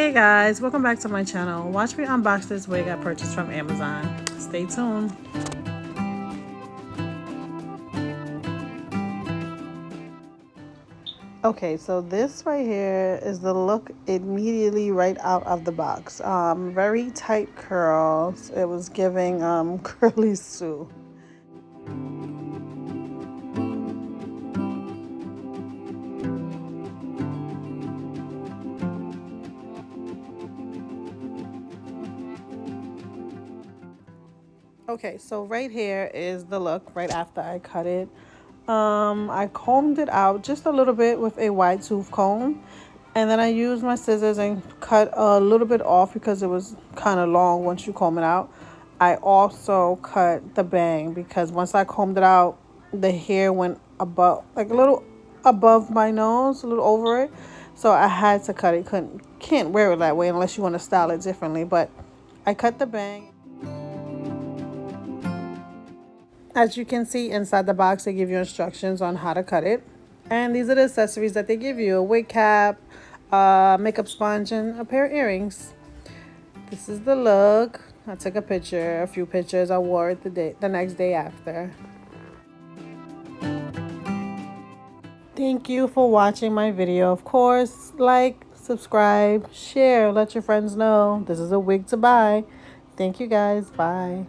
Hey guys, welcome back to my channel. Watch me unbox this wig I purchased from Amazon. Stay tuned. Okay, so this right here is the look immediately right out of the box. Very tight curls. It was giving curly Sue. Okay, so right here is the look right after I cut it. I combed it out just a little bit with a wide tooth comb, and then I used my scissors and cut a little bit off because it was kind of long once you comb it out. I also cut the bang because once I combed it out, the hair went above, like a little above my nose, a little over it. So I had to cut it. Can't wear it that way unless you want to style it differently. But I cut the bang. As you can see inside the box, they give you instructions on how to cut it. And these are the accessories that they give you: a wig cap, makeup sponge, and a pair of earrings. This is the look. I took a few pictures. I wore it the next day after. Thank you for watching my video. Of course, like, subscribe, share, let your friends know this is a wig to buy. Thank you guys. Bye.